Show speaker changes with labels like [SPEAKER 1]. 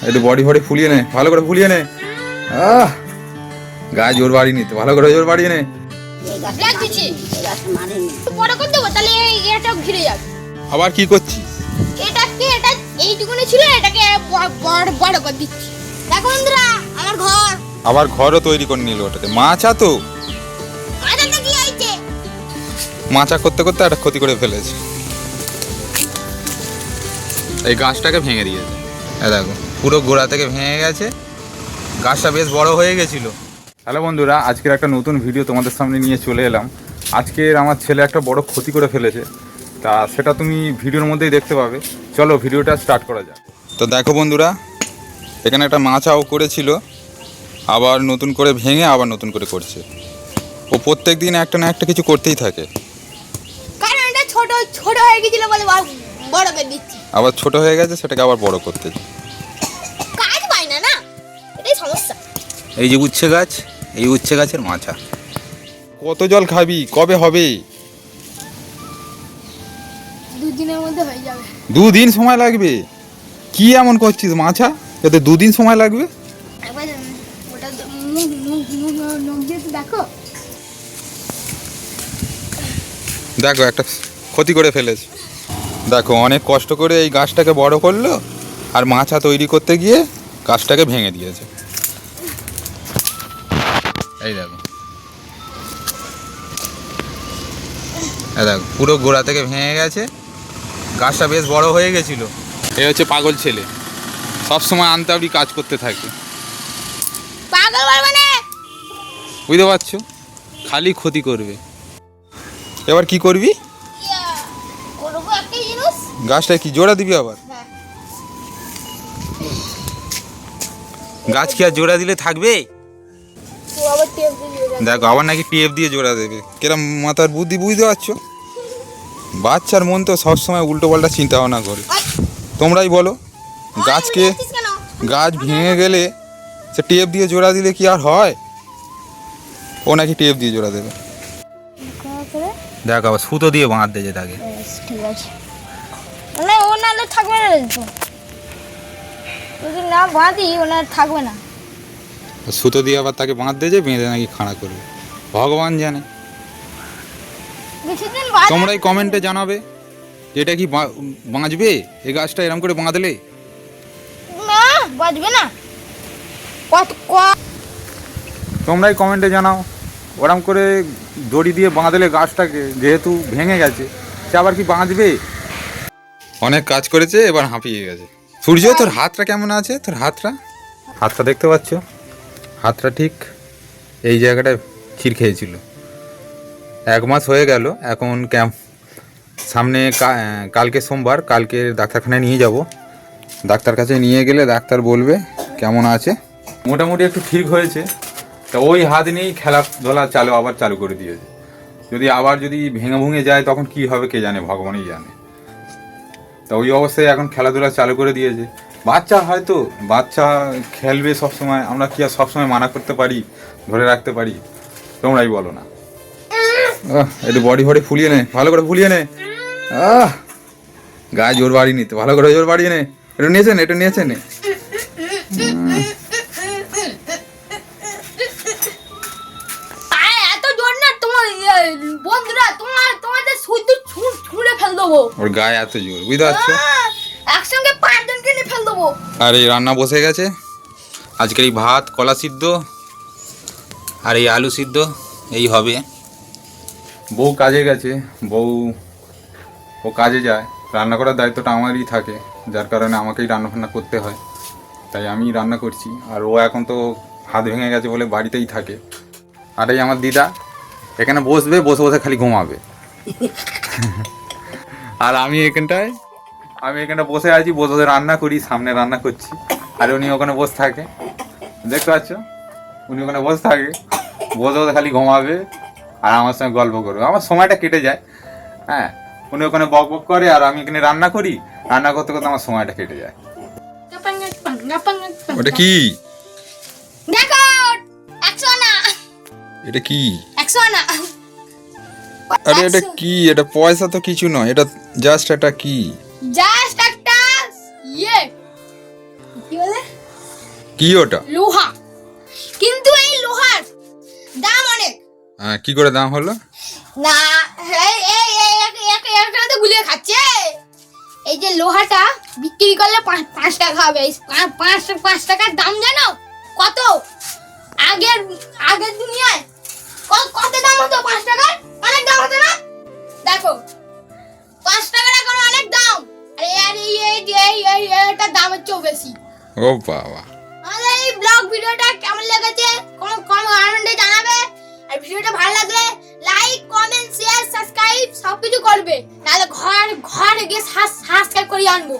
[SPEAKER 1] একটু বডি ফডি ফুলিয়ে নে, ভালো করে ফুলিয়ে নে। গায়ে জোর বাড়ি নিতে, ভালো করে জোর বাড়িয়ে নে। আবার কি করছিস?
[SPEAKER 2] এইটুকুনি ছিল, এটাকে বড় করে দিচ্ছি। দেখো বন্ধুরা, আমার ঘর।
[SPEAKER 1] আবার ঘরও তৈরি করে নিল ওটাতে। মাচা তো
[SPEAKER 2] মাথাতে কি হয়েছে?
[SPEAKER 1] মাচা করতে করতে একটা ক্ষতি করে ফেলেছে। এই গাছটাকে ভেঙে দিয়েছে। দেখো পুরো গোড়া থেকে ভেঙে গেছে। গাছটা বেশ বড় হয়ে গেছিল। হ্যালো বন্ধুরা, আজকের একটা নতুন ভিডিও তোমাদের সামনে নিয়ে চলে এলাম। আজকের আমার ছেলে একটা বড় ক্ষতি করে ফেলেছে, তা সেটা তুমি ভিডিওর মধ্যেই দেখতে পাবে। চলো ভিডিওটা স্টার্ট করা যাক। তো দেখো বন্ধুরা, এখানে একটা মাচাও করেছিল, আবার নতুন করে ভেঙে আবার নতুন করে করছে। ও প্রত্যেক দিন একটা না একটা কিছু করতেই থাকে।
[SPEAKER 2] কারণ এটা ছোট ছোট হয়ে গিয়েছিল বলে বড় করে দিচ্ছি।
[SPEAKER 1] আবার ছোট হয়ে গেছে, সেটাকে আবার বড় করতে।
[SPEAKER 2] কাজ পায় না, না এটাই সমস্যা।
[SPEAKER 1] এই যে উচ্ছে গাছ, এই উচ্ছে গাছের মাচা। কত জল খাবি, কবে হবে?
[SPEAKER 2] 2 দিনের মধ্যে হয়ে যাবে।
[SPEAKER 1] 2 দিন সময় লাগবে? কি এমন করছিস মাছা, যাতে 2 দিন সময় লাগবে?
[SPEAKER 2] একবার ওটা মুখ দিয়ে দেখো।
[SPEAKER 1] দেখো একটা ক্ষতি করে ফেলেছে। দেখো অনেক কষ্ট করে এই গাছটাকে বড় করলো, আর মাচা তৈরি করতে গিয়ে গাছটাকে ভেঙে দিয়েছে। এই দেখো, এই দেখো পুরো গোড়া থেকে ভেঙে গেছে। গাছটা বেশ বড় হয়ে গেছিল। এই হচ্ছে পাগল ছেলে, সব সময় আনতাবড়ি কাজ করতে থাকে।
[SPEAKER 2] পাগল বলবে না,
[SPEAKER 1] বুঝতে পারছো? খালি ক্ষতি করবে। এবার কি করবি?
[SPEAKER 2] করবো একটা জিনিস।
[SPEAKER 1] গাছটা কি জোড়া দিবি আবার?
[SPEAKER 2] হ্যাঁ।
[SPEAKER 1] গাছ কি আর জোড়া দিলে থাকবে?
[SPEAKER 2] তো আবার টেপ দিয়ে দেবে।
[SPEAKER 1] দেখো আবার নাকি টেপ দিয়ে জোড়া দেবে। কিরম মাথার বুদ্ধি, বুঝতে পারছো? বাচ্চার মন তো সবসময় উল্টো পাল্টা চিন্তা ভাবনা করে। তোমরাই বলো, গাছকে গাছ ভেঙে গেলে সে টেপ দিয়ে জোড়া দিলে কি আর হয়? ও নাকি টেপ দিয়ে জোড়া দেবে। দেখ আবার সুতো দিয়ে বাঁধ দেয় তাকে।
[SPEAKER 2] ঠিক আছে, মানে ও নাহলে থাকবে না তো। যদি না বাঁধি ও না থাকবে না।
[SPEAKER 1] সুতো দিয়ে আবার তাকে বাঁধ দেয়, যে বেঁধে নাকি খাড়া করবে, ভগবান জানে।
[SPEAKER 2] কিছুদিন বাদে
[SPEAKER 1] তোমরাই কমেন্টে জানাবে যে এটা কি বাঁচবে, এই গাছটা এরম করে বাঁধলে।
[SPEAKER 2] না বাঁচবে না।
[SPEAKER 1] তোমরাই কমেন্টে জানাও, ওরম করে দড়ি দিয়ে বাঁধলে গাছটাকে, যেহেতু ভেঙে গেছে, সে আবার কি বাঁধবে? অনেক কাজ করেছে, এবার হাঁপিয়ে গেছে। সূর্য, তোর হাতটা কেমন আছে? তোর হাতটা দেখতে পাচ্ছ? হাতটা ঠিক এই জায়গাটায় ছিঁড় খেয়েছিল। 1 মাস হয়ে গেল। এখন সামনে কালকে সোমবার, কালকে ডাক্তারখানায় নিয়ে যাব। ডাক্তার কাছে নিয়ে গেলে ডাক্তার বলবে কেমন আছে। মোটামুটি একটু ঠিক হয়েছে। তা ওই হাত নিয়েই খেলাধুলা আবার চালু করে দিয়েছে। যদি ভেঙে যায় তখন কি হবে কে জানে, ভগবানই জানে। তা ওই অবস্থায় এখন খেলাধুলা চালু করে দিয়েছে। বাচ্চা হয়তো, বাচ্চা খেলবে সবসময়, আমরা কি আর সবসময় মানা করতে পারি, ধরে রাখতে পারি? তোমরাই বলো না। একটু বডি ফডি ফুলিয়ে নে, ভালো করে ফুলিয়ে নে। গায়ে জোর বাড়ি নিতে, ভালো করে জোর বাড়িয়ে নে। একটু নিয়েছে নে।
[SPEAKER 2] এত জোর না তোমার বন্ধুরা, তোমাদের শুধু ছুঁড়ে ফেল দেবো।
[SPEAKER 1] ওর গায়ে এত জোর, বুঝতে পারছো?
[SPEAKER 2] একসঙ্গে 5 জনকে নিয়ে ফেল দেবো।
[SPEAKER 1] আর এই রান্না বসে গেছে। আজকের এই ভাত, কলা সিদ্ধ আর এই আলু সিদ্ধ এই হবে। বউ কাজে গেছে, ও কাজে যায়, রান্না করার দায়িত্বটা আমারই থাকে, যার কারণে আমাকেই রান্নাবান্না করতে হয়। তাই আমি রান্না করছি। আর ও এখন তো হাত ভেঙে গেছে বলে বাড়িতেই থাকে। আর এই আমার দিদা এখানে বসবে, বসে বসে খালি ঘুমাবে। আর আমি এখানটা বসে আছি, বসে রান্না করি, সামনে রান্না করছি। আর উনি ওখানে বসে থাকে, দেখতে পাচ্ছ? উনি ওখানে বসে থাকে, বসে খালি ঘুমাবে আর আমার সঙ্গে গল্প করবে। আমার সময়টা কেটে যায়। হ্যাঁ, উনি ওখানে বক বক করে আর আমি এখানে রান্না করি। রান্না করতে করতে আমার সময়টা কেটে যায়। ওটা কি?
[SPEAKER 2] দেখো 100 আনা।
[SPEAKER 1] এটা কি?
[SPEAKER 2] 100 আনা।
[SPEAKER 1] আরে এটা কি? এটা পয়সা তো কিছু নয়, এটা জাস্ট একটা কি,
[SPEAKER 2] জাস্ট একটা কি বলে
[SPEAKER 1] কি ওটা?
[SPEAKER 2] লোহা, কিন্তু এই লোহার দাম অনেক।
[SPEAKER 1] কি করে দাম হলো?
[SPEAKER 2] না একটা তো গুলিয়ে খাচ্ছে। এই যে লোহাটা বিক্রি করলে 5 টাকা হবে। 5 টাকার দাম জানো কত? আগের দুনিয়ায় কত দাম হতো? 5 টাকার অনেক দাম হতো না? দেখো 5 টাকার এখন অনেক দাম। আর এটার দাম হচ্ছে বেশি।
[SPEAKER 1] ও বাবা।
[SPEAKER 2] আমাদের এই ব্লগ ভিডিওটা কেমন লেগেছে কমেন্টে জানাবে। আর ভিডিওটা ভালো লাগলে লাইক, কমেন্ট, শেয়ার, সাবস্ক্রাইব সবকিছু করবে। নাহলে ঘরে গিয়ে সাবস্ক্রাইব করে আনবো।